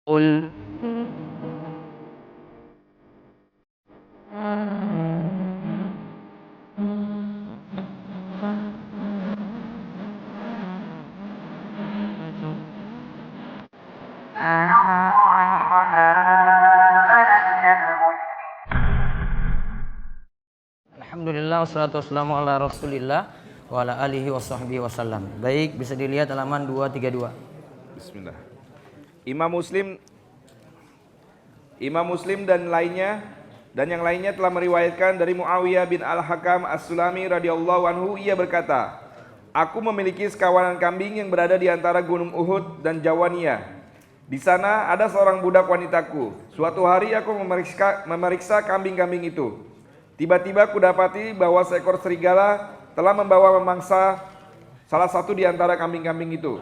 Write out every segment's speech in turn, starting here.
قل Alhamdulillah wassalatu wassalamu ala Rasulillah wa ala alihi washabbihi wasallam. Baik, bisa dilihat halaman 232. Bismillah. Imam Muslim dan yang lainnya telah meriwayatkan dari Muawiyah bin Al-Hakam As-Sulami radhiyallahu anhu, ia berkata, "Aku memiliki sekawanan kambing yang berada di antara Gunung Uhud dan Jawaniyah. Di sana ada seorang budak wanitaku. Suatu hari aku memeriksa kambing-kambing itu. Tiba-tiba kudapati bahwa seekor serigala telah membawa memangsa salah satu di antara kambing-kambing itu.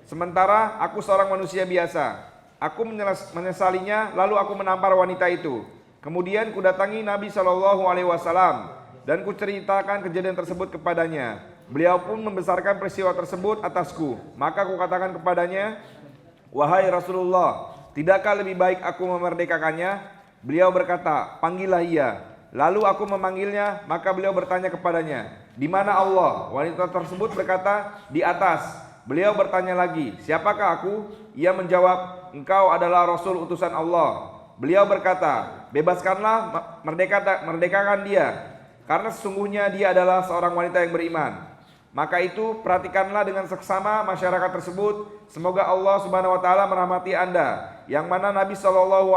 Sementara aku seorang manusia biasa. Aku menyesalinya, lalu aku menampar wanita itu. Kemudian kudatangi Nabi SAW dan kuceritakan kejadian tersebut kepadanya. Beliau pun membesarkan peristiwa tersebut atasku. Maka kukatakan kepadanya, 'Wahai Rasulullah, tidakkah lebih baik aku memerdekakannya?' Beliau berkata, 'Panggillah ia.' Lalu aku memanggilnya, maka beliau bertanya kepadanya, 'Di mana Allah?' Wanita tersebut berkata, 'Di atas.' Beliau bertanya lagi, 'Siapakah aku?' Ia menjawab, 'Engkau adalah Rasul utusan Allah.' Beliau berkata, 'Bebaskanlah, merdekakan dia, karena sesungguhnya dia adalah seorang wanita yang beriman.' Maka itu perhatikanlah dengan seksama masyarakat tersebut. Semoga Allah Subhanahu wa taala merahmati Anda, yang mana Nabi SAW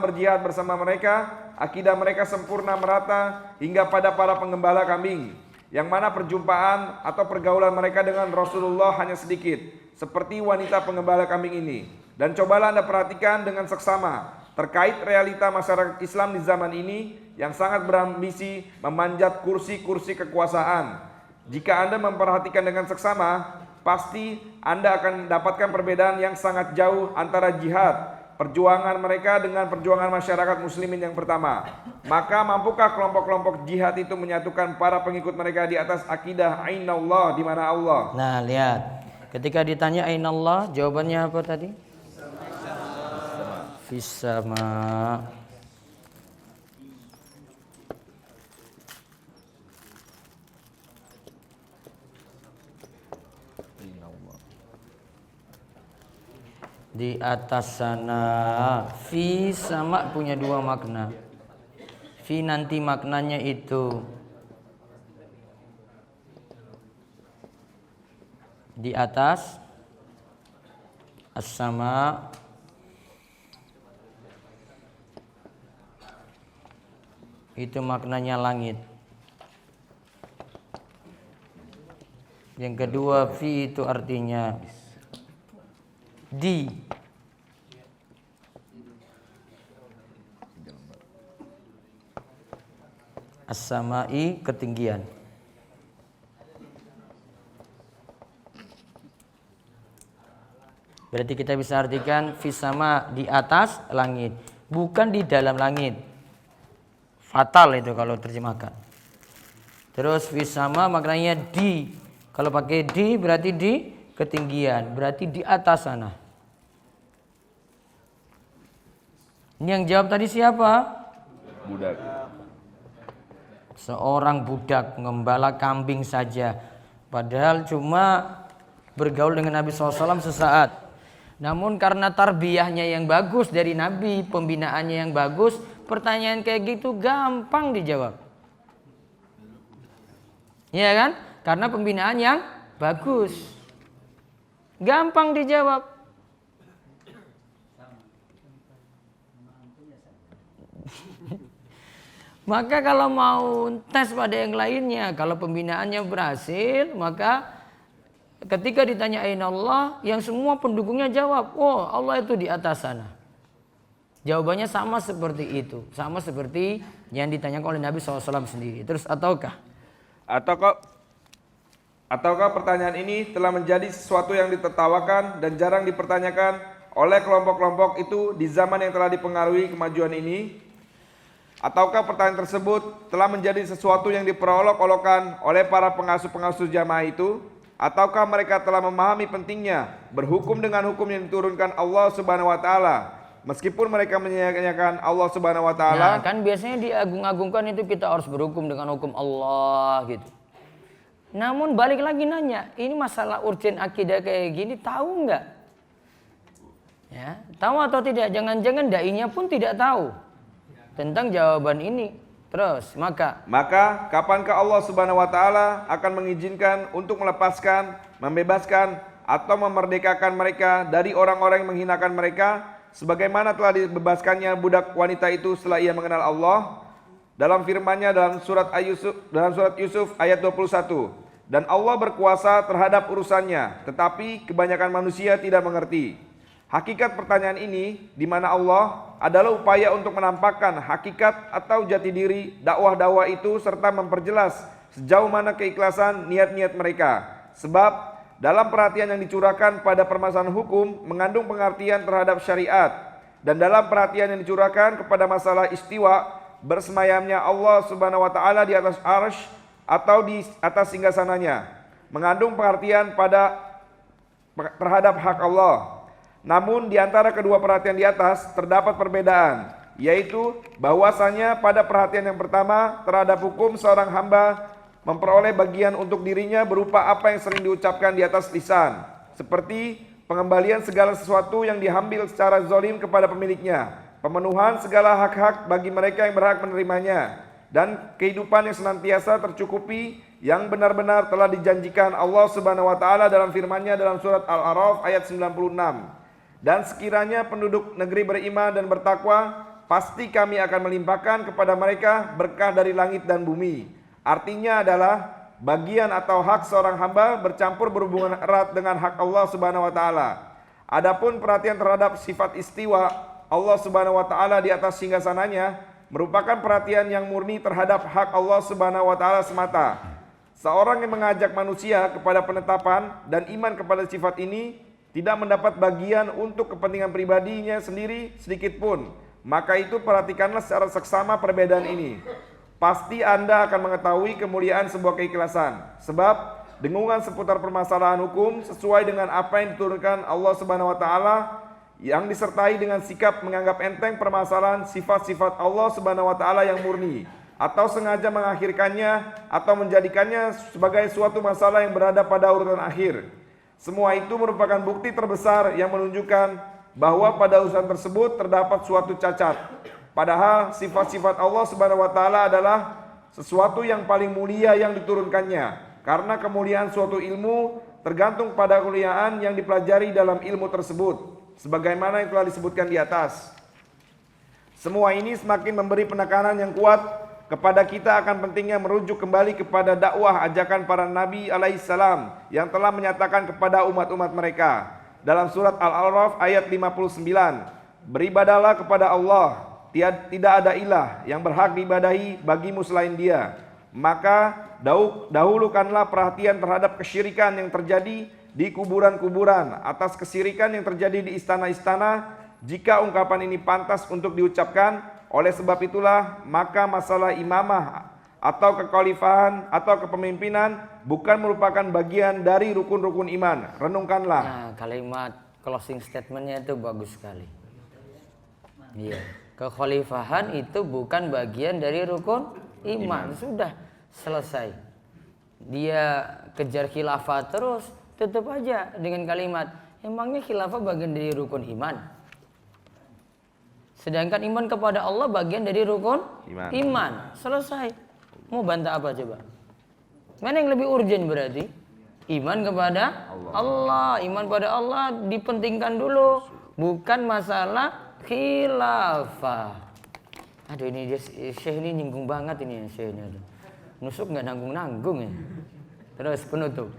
berjihad bersama mereka. Akidah mereka sempurna merata hingga pada para penggembala kambing, yang mana perjumpaan atau pergaulan mereka dengan Rasulullah hanya sedikit, seperti wanita penggembala kambing ini. Dan cobalah Anda perhatikan dengan seksama terkait realita masyarakat Islam di zaman ini yang sangat berambisi memanjat kursi-kursi kekuasaan. Jika Anda memperhatikan dengan seksama, pasti Anda akan mendapatkan perbedaan yang sangat jauh antara jihad, perjuangan mereka dengan perjuangan masyarakat muslimin yang pertama. Maka mampukah kelompok-kelompok jihad itu menyatukan para pengikut mereka di atas akidah Ainallah, di mana Allah? Nah, lihat. Ketika ditanya Ainallah, jawabannya apa tadi? Fis-sama. Di atas sana. Fi sama punya dua makna. Fi nanti maknanya itu di atas. As-sama itu maknanya langit. Yang kedua, fi itu artinya di. As-samai ketinggian. Berarti kita bisa artikan fi sama di atas langit, bukan di dalam langit. Fatal itu kalau terjemahkan. Terus fi sama maknanya di. Kalau pakai di berarti di ketinggian, berarti di atas sana. Ini yang jawab tadi siapa? Budak. Seorang budak pengembala kambing saja. Padahal cuma bergaul dengan Nabi SAW sesaat. Namun karena tarbiyahnya yang bagus dari Nabi, pembinaannya yang bagus, pertanyaan kayak gitu gampang dijawab. Iya kan? Karena pembinaan yang bagus. Gampang dijawab. Maka kalau mau tes pada yang lainnya, kalau pembinaannya berhasil, maka ketika ditanya Aina Allah, yang semua pendukungnya jawab, oh Allah itu di atas sana. Jawabannya sama seperti itu, sama seperti yang ditanyakan oleh Nabi SAW sendiri. Terus Ataukah pertanyaan ini telah menjadi sesuatu yang ditertawakan dan jarang dipertanyakan oleh kelompok-kelompok itu di zaman yang telah dipengaruhi kemajuan ini? Ataukah pertanyaan tersebut telah menjadi sesuatu yang diperolok-olokkan oleh para pengasuh-pengasuh jamaah itu? Ataukah mereka telah memahami pentingnya berhukum dengan hukum yang diturunkan Allah Subhanahu wa taala meskipun mereka menyia-nyiakan Allah Subhanahu wa taala? Nah, kan biasanya diagung-agungkan itu kita harus berhukum dengan hukum Allah gitu. Namun balik lagi nanya, ini masalah urgen akidah kayak gini tahu nggak? Ya, tahu atau tidak? Jangan-jangan dai-nya pun tidak tahu tentang jawaban ini. Terus, maka kapankah Allah Subhanahu wa taala akan mengizinkan untuk melepaskan, membebaskan atau memerdekakan mereka dari orang-orang yang menghinakan mereka sebagaimana telah dibebaskannya budak wanita itu setelah ia mengenal Allah? Dalam firman-Nya dalam surat Yusuf ayat 21. Dan Allah berkuasa terhadap urusannya, tetapi kebanyakan manusia tidak mengerti. Hakikat pertanyaan ini di mana Allah adalah upaya untuk menampakkan hakikat atau jati diri dakwah-dakwah itu serta memperjelas sejauh mana keikhlasan niat-niat mereka. Sebab dalam perhatian yang dicurahkan pada permasalahan hukum mengandung pengertian terhadap syariat, dan dalam perhatian yang dicurahkan kepada masalah istiwa bersemayamnya Allah Subhanahu wa taala di atas arsy atau di atas singgasananya mengandung pengertian terhadap hak Allah. Namun di antara kedua perhatian di atas terdapat perbedaan, yaitu bahwasanya pada perhatian yang pertama terhadap hukum seorang hamba memperoleh bagian untuk dirinya berupa apa yang sering diucapkan di atas lisan, seperti pengembalian segala sesuatu yang diambil secara zalim kepada pemiliknya, pemenuhan segala hak-hak bagi mereka yang berhak menerimanya, dan kehidupan yang senantiasa tercukupi yang benar-benar telah dijanjikan Allah Subhanahu wa taala dalam firman-Nya dalam surat Al-A'raf ayat 96. Dan sekiranya penduduk negeri beriman dan bertakwa, pasti kami akan melimpahkan kepada mereka berkah dari langit dan bumi. Artinya adalah bagian atau hak seorang hamba bercampur berhubungan erat dengan hak Allah Subhanahu wa taala. Adapun perhatian terhadap sifat istiwa Allah Subhanahu wa taala di atas singgasananya merupakan perhatian yang murni terhadap hak Allah Subhanahu wa taala semata. Seorang yang mengajak manusia kepada penetapan dan iman kepada sifat ini tidak mendapat bagian untuk kepentingan pribadinya sendiri sedikit pun, maka itu perhatikanlah secara seksama perbedaan ini. Pasti Anda akan mengetahui kemuliaan sebuah keikhlasan, sebab dengungan seputar permasalahan hukum sesuai dengan apa yang diturunkan Allah Subhanahu wa taala yang disertai dengan sikap menganggap enteng permasalahan sifat-sifat Allah Subhanahu wa taala yang murni, atau sengaja mengakhirkannya atau menjadikannya sebagai suatu masalah yang berada pada urutan akhir. Semua itu merupakan bukti terbesar yang menunjukkan bahwa pada urusan tersebut terdapat suatu cacat. Padahal sifat-sifat Allah Subhanahu wa taala adalah sesuatu yang paling mulia yang diturunkannya. Karena kemuliaan suatu ilmu tergantung pada kemuliaan yang dipelajari dalam ilmu tersebut, sebagaimana yang telah disebutkan di atas. Semua ini semakin memberi penekanan yang kuat kepada kita akan pentingnya merujuk kembali kepada dakwah ajakan para nabi alaihissalam yang telah menyatakan kepada umat-umat mereka dalam surat Al-A'raf ayat 59, beribadahlah kepada Allah, tidak ada ilah yang berhak diibadahi bagimu selain Dia. Maka dahulukanlah perhatian terhadap kesyirikan yang terjadi di kuburan-kuburan atas kesyirikan yang terjadi di istana-istana, jika ungkapan ini pantas untuk diucapkan. Oleh sebab itulah maka masalah imamah atau kekhalifahan atau kepemimpinan bukan merupakan bagian dari rukun-rukun iman. Renungkanlah. Nah, kalimat closing statementnya itu bagus sekali. Iya, kekhalifahan itu bukan bagian dari rukun iman. Sudah selesai. Dia kejar khilafah terus, tetap aja dengan kalimat, emangnya khilafah bagian dari rukun iman? Sedangkan iman kepada Allah bagian dari rukun iman. Selesai. Mau bantah apa coba? Mana yang lebih urgen berarti? Iman kepada Allah. Iman kepada Allah dipentingkan dulu. Bukan masalah khilafah. Aduh, ini dia Syekh ini nyinggung banget ini Syekh ini. Nusuk nggak nanggung-nanggung ya. Terus penutup.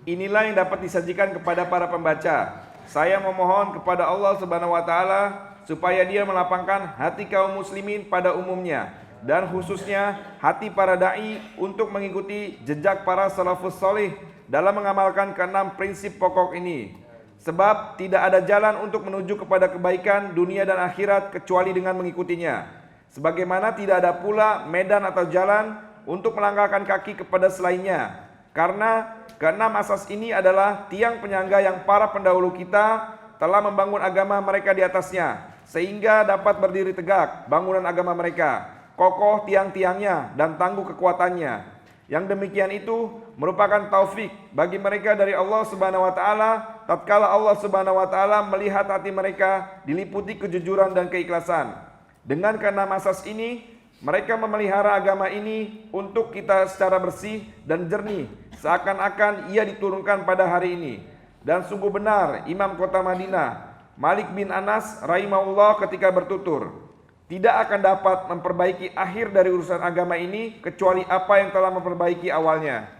Inilah yang dapat disajikan kepada para pembaca. Saya memohon kepada Allah Subhanahu wa taala supaya Dia melapangkan hati kaum muslimin pada umumnya dan khususnya hati para dai untuk mengikuti jejak para salafus salih dalam mengamalkan keenam prinsip pokok ini. Sebab tidak ada jalan untuk menuju kepada kebaikan dunia dan akhirat kecuali dengan mengikutinya. Sebagaimana tidak ada pula medan atau jalan untuk melangkahkan kaki kepada selainnya. Karena keenam asas ini adalah tiang penyangga yang para pendahulu kita telah membangun agama mereka di atasnya, sehingga dapat berdiri tegak bangunan agama mereka, kokoh tiang-tiangnya dan tangguh kekuatannya. Yang demikian itu merupakan taufik bagi mereka dari Allah Subhanahu wa taala tatkala Allah Subhanahu wa taala melihat hati mereka diliputi kejujuran dan keikhlasan. Dengan keenam asas ini, mereka memelihara agama ini untuk kita secara bersih dan jernih, seakan-akan ia diturunkan pada hari ini. Dan sungguh benar Imam Kota Madinah, Malik bin Anas rahimahullah ketika bertutur, tidak akan dapat memperbaiki akhir dari urusan agama ini kecuali apa yang telah memperbaiki awalnya.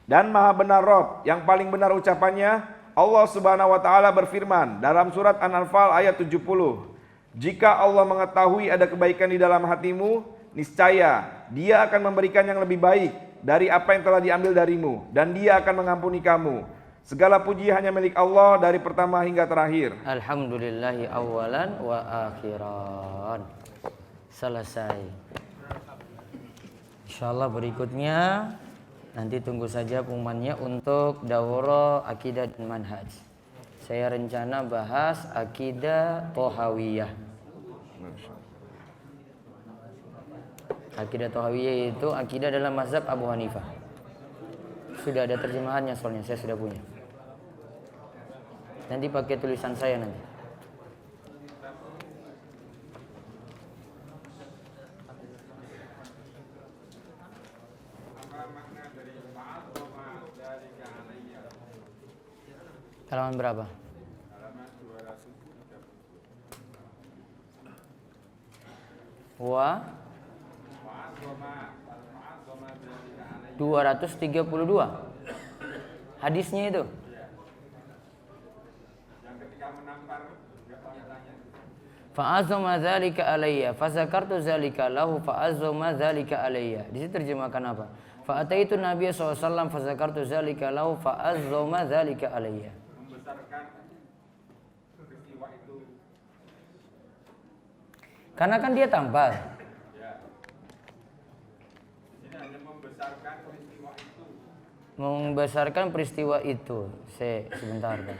Dan maha benar Rob, yang paling benar ucapannya, Allah Subhanahu wa taala berfirman dalam surat An-Anfal ayat 70. Jika Allah mengetahui ada kebaikan di dalam hatimu, niscaya Dia akan memberikan yang lebih baik dari apa yang telah diambil darimu, dan Dia akan mengampuni kamu. Segala puji hanya milik Allah dari pertama hingga terakhir. Alhamdulillahi awalan wa akhiran. Selesai. Insyaallah berikutnya nanti tunggu saja pengumumannya untuk daurah akidah dan manhaj. Saya rencana bahas akidah Thahawiyah. Akidah Thahawiyah itu akidah dalam mazhab Abu Hanifah. Sudah ada terjemahannya soalnya saya sudah punya. Nanti pakai tulisan saya nanti. Halaman berapa? Wa 232. Hadisnya itu. Fa'azama dzalika alayya fazakartu dzalika lahu fa'azama dzalika alayya. Di situ terjemahkan apa? Fa'ataitu Nabiy sallallahu alaihi wasallam fazakartu dzalika lahu fa'azama dzalika alayya. Membesarkan peristiwa itu. Karena kan dia tampal. Ya. Ini hanya membesarkan peristiwa itu. Membesarkan peristiwa itu. Sebentar, Pak.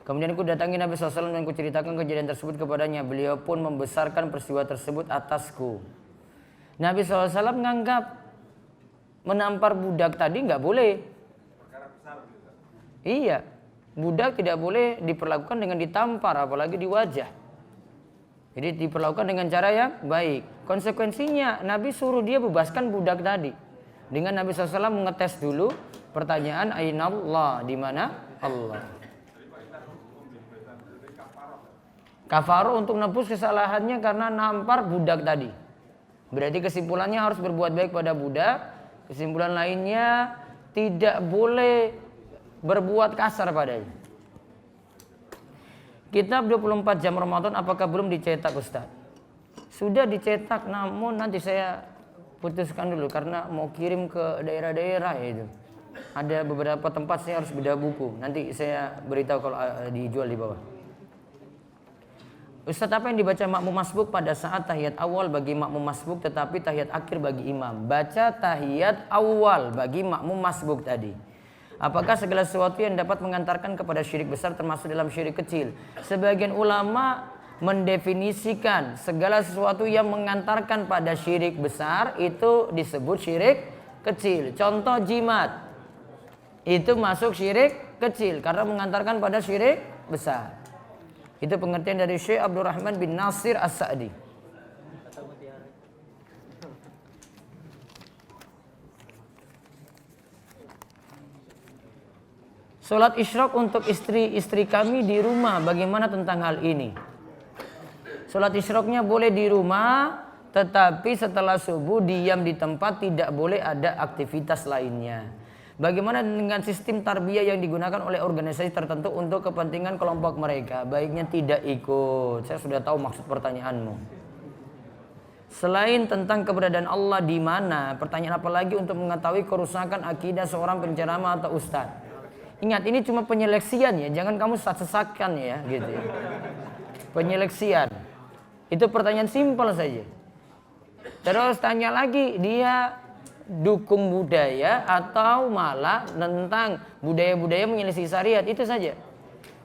Kemudian aku datangi Nabi SAW dan aku ceritakan kejadian tersebut kepadanya. Beliau pun membesarkan peristiwa tersebut atasku. Nabi SAW menganggap menampar budak tadi nggak boleh. Iya, budak tidak boleh diperlakukan dengan ditampar, apalagi di wajah. Jadi diperlakukan dengan cara yang baik. Konsekuensinya Nabi suruh dia bebaskan budak tadi. Dengan Nabi SAW mengetes dulu pertanyaan ainallah, di mana Allah. Kafaroh untuk nebus kesalahannya karena nampar budak tadi. Berarti kesimpulannya harus berbuat baik pada budak. Kesimpulan lainnya tidak boleh berbuat kasar padanya. Kitab 24 jam Ramadan apakah belum dicetak Ustaz? Sudah dicetak, namun nanti saya putuskan dulu karena mau kirim ke daerah-daerah itu. Ada beberapa tempat saya harus beda buku. Nanti saya beritahu kalau dijual di bawah. Ustaz, apa yang dibaca makmum masbuk pada saat tahiyat awal bagi makmum masbuk tetapi tahiyat akhir bagi imam? Baca tahiyat awal bagi makmum masbuk tadi. Apakah segala sesuatu yang dapat mengantarkan kepada syirik besar termasuk dalam syirik kecil? Sebagian ulama mendefinisikan segala sesuatu yang mengantarkan pada syirik besar itu disebut syirik kecil. Contoh jimat. Itu masuk syirik kecil karena mengantarkan pada syirik besar. Itu pengertian dari Syekh Abdurrahman bin Nasir As-Sa'di. Salat isyraq untuk istri-istri kami di rumah, bagaimana tentang hal ini? Salat isyraqnya boleh di rumah, tetapi setelah subuh diam di tempat, tidak boleh ada aktivitas lainnya. Bagaimana dengan sistem tarbiyah yang digunakan oleh organisasi tertentu untuk kepentingan kelompok mereka? Baiknya tidak ikut. Saya sudah tahu maksud pertanyaanmu. Selain tentang keberadaan Allah di mana, pertanyaan apa lagi untuk mengetahui kerusakan akidah seorang penceramah atau ustaz? Ingat, ini cuma penyeleksian ya, jangan kamu sesat-sesatkan ya, gitu ya. Penyeleksian. Itu pertanyaan simpel saja. Terus tanya lagi, dia dukung budaya atau malah tentang budaya-budaya menyelisih syariat, itu saja.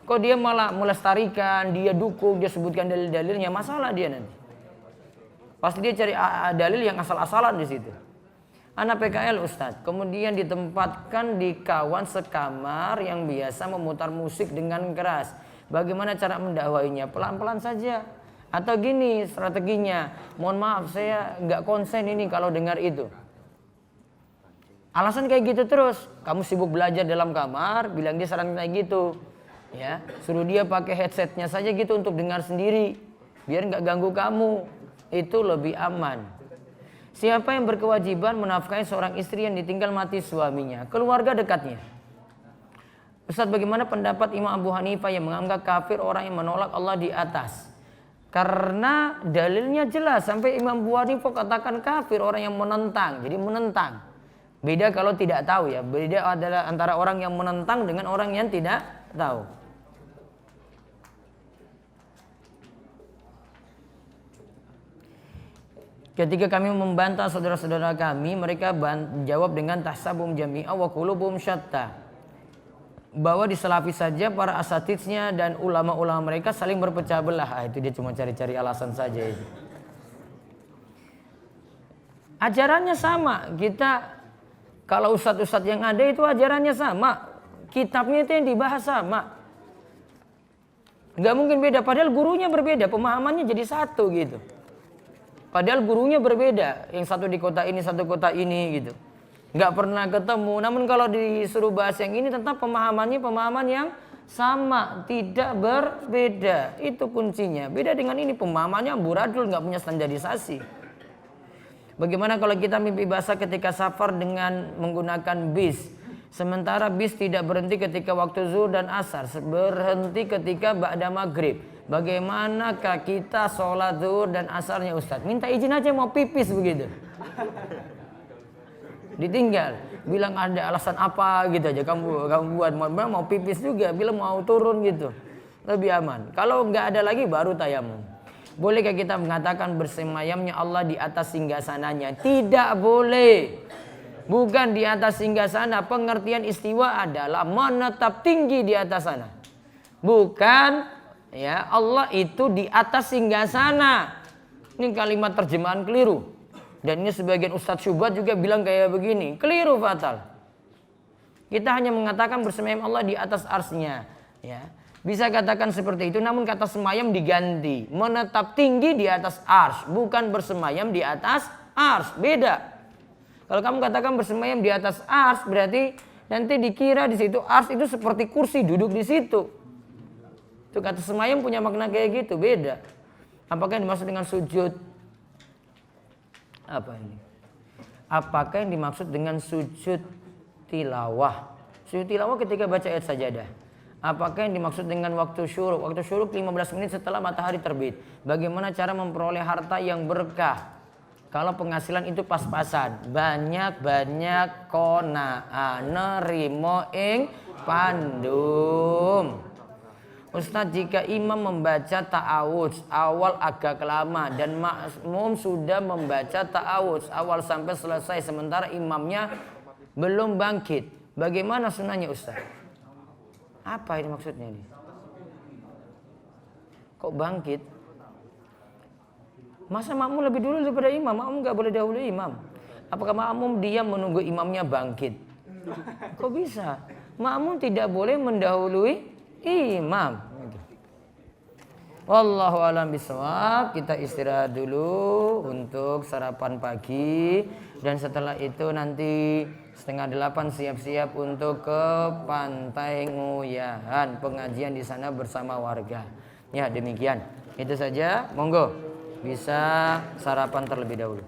Kok dia malah melestarikan, dia dukung, dia sebutkan dalil-dalilnya, masalah dia nanti. Pasti dia cari dalil yang asal-asalan di situ. Anak PKL Ustadz, kemudian ditempatkan di kawan sekamar yang biasa memutar musik dengan keras. Bagaimana cara mendakwainya? Pelan-pelan saja. Atau gini strateginya, mohon maaf saya nggak konsen ini kalau dengar itu. Alasan kayak gitu terus, kamu sibuk belajar dalam kamar, bilang dia saran kayak gitu. Ya, suruh dia pakai headsetnya saja gitu untuk dengar sendiri, biar nggak ganggu kamu. Itu lebih aman. Siapa yang berkewajiban menafkahi seorang istri yang ditinggal mati suaminya? Keluarga dekatnya. Ustaz, bagaimana pendapat Imam Abu Hanifah yang menganggap kafir orang yang menolak Allah di atas? Karena dalilnya jelas, sampai Imam Abu Hanifah katakan kafir orang yang menentang. Jadi menentang. Beda kalau tidak tahu ya. Beda adalah antara orang yang menentang dengan orang yang tidak tahu. Ketika kami membantah saudara-saudara kami, mereka jawab dengan tahsabum jami'a wa qulubum syatta. Bahwa di Salafi saja para asatidnya dan ulama-ulama mereka saling berpecah belah. Itu dia cuma cari-cari alasan saja itu. Ajarannya sama. Kita kalau ustadz-ustadz yang ada itu ajarannya sama. Kitabnya itu yang dibahas sama. Gak mungkin beda, padahal gurunya berbeda, pemahamannya jadi satu gitu. Padahal gurunya berbeda, yang satu di kota ini, satu kota ini gitu. Nggak pernah ketemu, namun kalau disuruh bahas yang ini tetap pemahamannya pemahaman yang sama, tidak berbeda. Itu kuncinya. Beda dengan ini, pemahamannya amburadul, nggak punya standarisasi. Bagaimana kalau kita mimpi basah ketika safar dengan menggunakan bis? Sementara bis tidak berhenti ketika waktu zuhur dan asar, berhenti ketika ba'da maghrib. Bagaimanakah kita sholat zuhur dan asarnya Ustadz? Minta izin aja mau pipis begitu. Ditinggal, bilang ada alasan apa gitu aja. Kamu buat mau pipis juga, bilang mau turun gitu. Lebih aman. Kalau nggak ada lagi baru tayamum. Bolehkah kita mengatakan bersemayamnya Allah di atas singgasananya? Tidak boleh. Bukan di atas singgasana. Pengertian istiwa adalah menetap tinggi di atas sana. Bukan ya Allah itu di atas singgasana. Ini kalimat terjemahan keliru. Dan ini sebagian Ustadz Syubhat juga bilang kayak begini. Keliru fatal. Kita hanya mengatakan bersemayam Allah di atas arsnya. Ya. Bisa katakan seperti itu, namun kata semayam diganti. Menetap tinggi di atas ars. Bukan bersemayam di atas ars. Beda. Kalau kamu katakan bersemayam di atas ars, berarti nanti dikira di situ ars itu seperti kursi duduk di situ. Itu kata semayam punya makna kayak gitu, beda. Apakah yang dimaksud dengan sujud? Apa ini? Apakah yang dimaksud dengan sujud tilawah? Sujud tilawah ketika baca ayat sajadah. Apakah yang dimaksud dengan waktu syuruk? Waktu syuruk 15 menit setelah matahari terbit. Bagaimana cara memperoleh harta yang berkah? Kalau penghasilan itu pas-pasan, banyak-banyak konaa nerimo ing pandum. Ustadz, jika imam membaca ta'awudz awal agak lama dan makmum sudah membaca ta'awudz awal sampai selesai sementara imamnya belum bangkit, bagaimana sunahnya Ustadz? Apa ini maksudnya ini? Kok bangkit? Masa makmum lebih dulu daripada imam? Makmum gak boleh dahulu imam. Apakah makmum diam menunggu imamnya bangkit? Kok bisa? Makmum tidak boleh mendahului imam. Wallahu a'lam bishawab. Kita istirahat dulu untuk sarapan pagi. Dan setelah itu nanti 7:30 siap-siap untuk ke Pantai Nguyahan. Pengajian di sana bersama warga. Ya demikian. Itu saja. Monggo. Bisa sarapan terlebih dahulu.